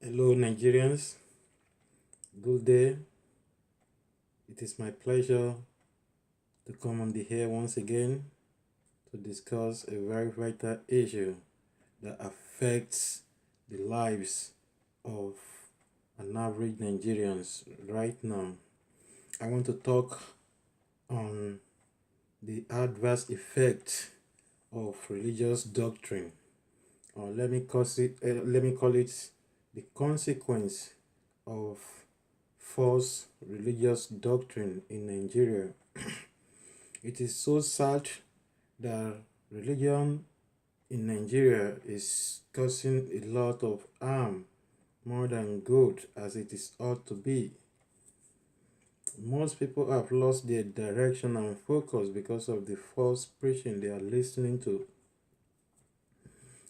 Hello, Nigerians. Good day. It is my pleasure to come on the air once again to discuss a very vital issue that affects the lives of an average Nigerians right now. I want to talk on the adverse effect of religious doctrine, or let me call it the consequence of false religious doctrine in Nigeria. It is so sad that religion in Nigeria is causing a lot of harm more than good as it is ought to be. Most people have lost their direction and focus because of the false preaching they are listening to.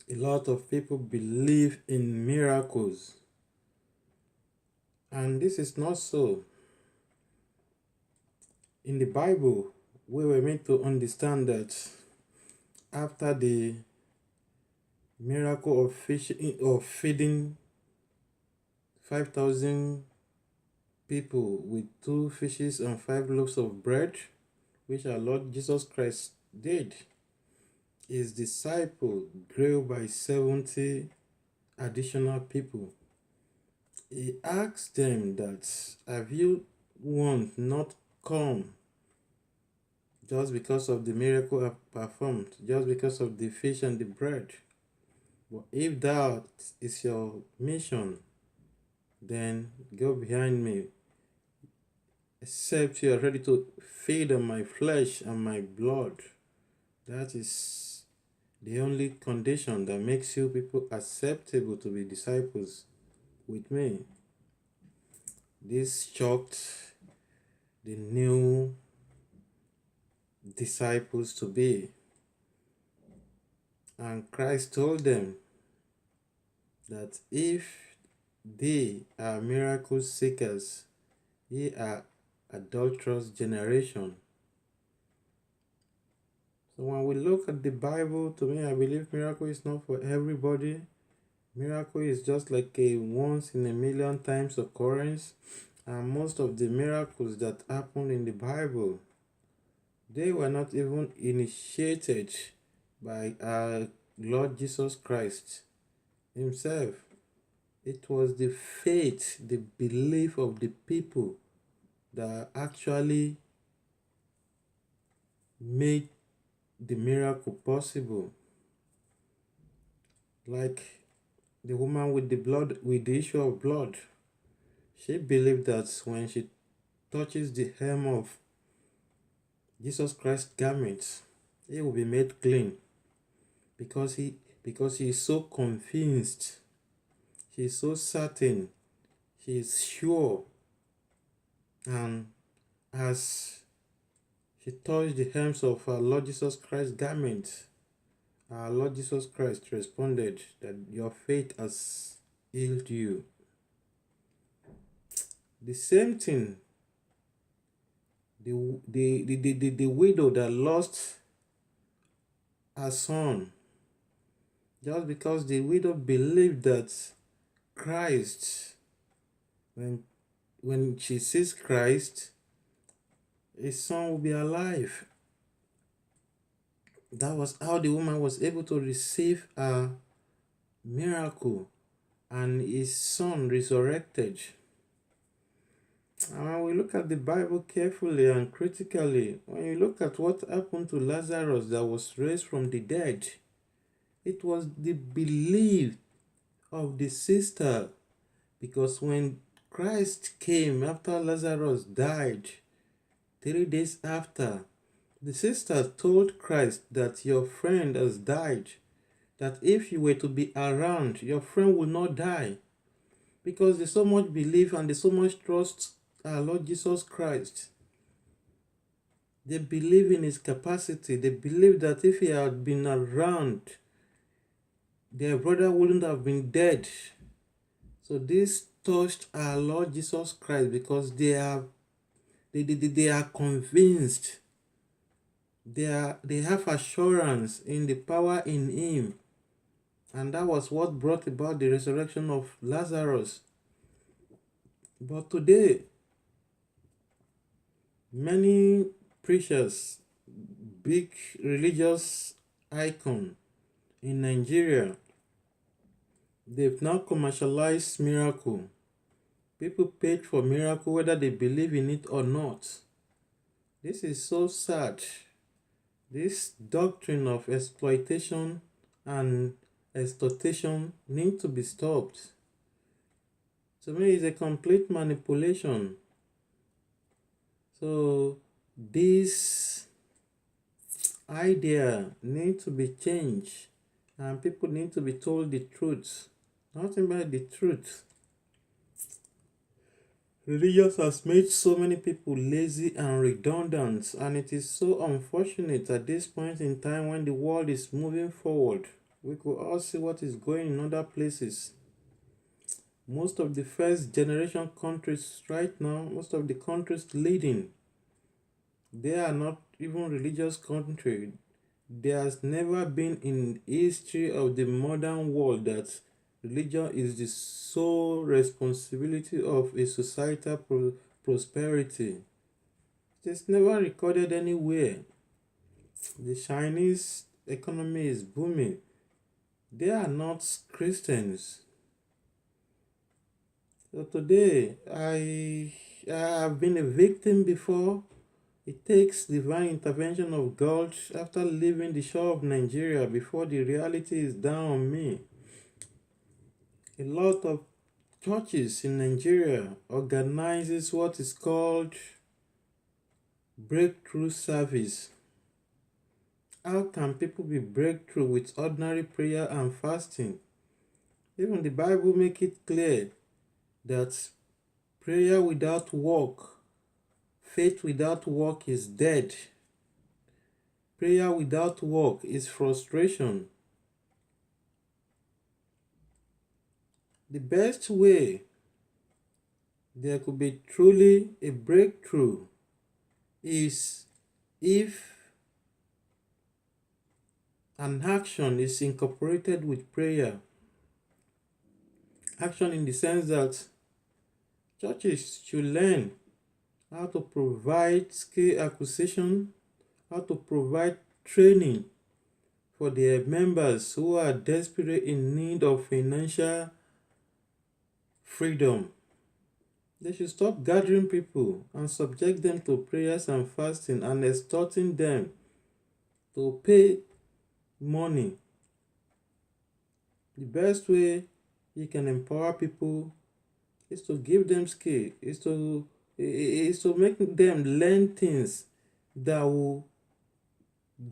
A lot of people believe in miracles, and this is not so. In the Bible, we were made to understand that after the miracle of feeding 5,000 people with 2 fishes and 5 loaves of bread, which our Lord Jesus Christ did, his disciple grew by 70 additional people. He asked them that, have you not come just because of the miracle I've performed, just because of the fish and the bread? But if that is your mission, then go behind me, except you are ready to feed on my flesh and my blood. That is the only condition that makes you people acceptable to be disciples with me. This shocked the new disciples to be, and Christ told them that if they are miracle seekers, ye are adulterous generation. So when we look at the Bible, to me, I believe miracle is not for everybody. Miracle is just like a once in a million times occurrence, and most of the miracles that happened in the Bible, they were not even initiated by our Lord Jesus Christ himself. It was the faith, the belief of the people that actually made the miracle possible. Like the woman with the issue of blood, she believed that when she touches the hem of Jesus Christ's garment, he will be made clean, because she is so convinced, she is so certain, she is sure. And as she touched the hems of our Lord Jesus Christ's garment, our Lord Jesus Christ responded that your faith has healed you. The same thing, the widow that lost her son, just because the widow believed that Christ, when she sees Christ, his son will be alive. That was how the woman was able to receive a miracle and his son resurrected. And when we look at the Bible carefully and critically, when you look at what happened to Lazarus that was raised from the dead, it was the belief of the sister. Because when Christ came after Lazarus died, 3 days after, the sister told Christ that your friend has died, that if you were to be around, your friend will not die. Because they so much believe and they so much trust our Lord Jesus Christ. They believe in his capacity. They believe that if he had been around, their brother wouldn't have been dead. So this touched our Lord Jesus Christ, because they are convinced. They have assurance in the power in him. And that was what brought about the resurrection of Lazarus. But today, many preachers, big religious icon in Nigeria, they've now commercialized miracle. People paid for miracle whether they believe in it or not. This is so sad. This doctrine of exploitation and extortion needs to be stopped. To me, it's a complete manipulation. So this idea needs to be changed, and people need to be told the truth, nothing but the truth. Religion has made so many people lazy and redundant, and it is so unfortunate at this point in time when the world is moving forward. We could all see what is going in other places. Most of the first generation countries right now, most of the countries leading, they are not even religious country. There has never been in history of the modern world that religion is the sole responsibility of a societal prosperity. It is never recorded anywhere. The Chinese economy is booming. They are not Christians. So today, I have been a victim before. It takes divine intervention of God after leaving the shore of Nigeria before the reality is down on me. A lot of churches in Nigeria organizes what is called breakthrough service. How can people be breakthrough with ordinary prayer and fasting? Even the Bible make it clear that prayer without work, faith without work is dead. Prayer without work is frustration. The best way there could be truly a breakthrough is if an action is incorporated with prayer. Action in the sense that churches should learn how to provide skill acquisition, how to provide training for their members who are desperate in need of financial freedom. They should stop gathering people and subject them to prayers and fasting and extorting them to pay money. The best way you can empower people is to give them skill, is to make them learn things that will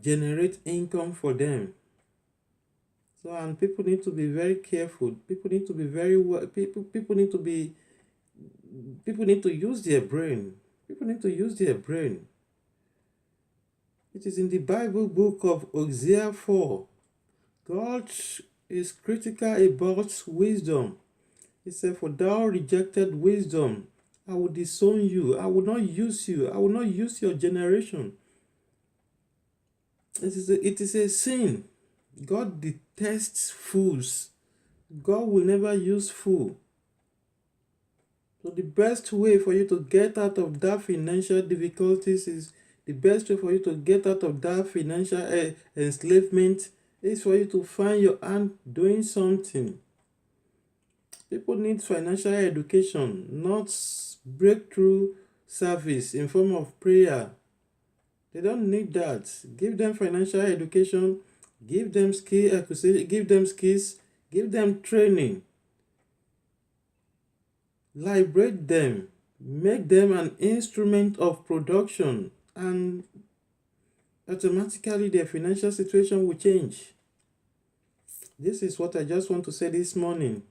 generate income for them. So, and people need to be very careful. People need to be very people need to be people need to use their brain. People need to use their brain. It is in the Bible book of Hosea 4. God is critical about wisdom. He said, "For thou rejected wisdom, I will disown you. I will not use you. I will not use your generation." It is a sin. God detests fools. God will never use fool. So the best way for you to get out of that financial difficulties is the best way for you to get out of that financial enslavement is for you to find your hand doing something. People need financial education, not breakthrough service in form of prayer. They don't need that. Give them financial education, give them skill acquisition, give them skills, give them training. Liberate them, make them an instrument of production, and automatically their financial situation will change. This is what I just want to say this morning.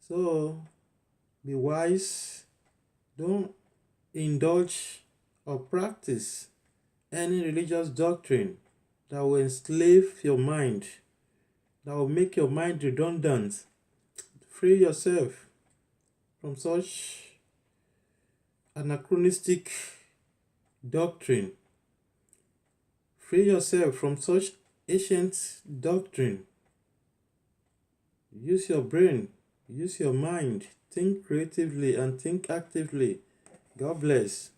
So be wise. Don't indulge or practice any religious doctrine that will enslave your mind, that will make your mind redundant. Free yourself from such anachronistic doctrine. Free yourself from such ancient doctrine. Use your brain, use your mind, think creatively and think actively. God bless.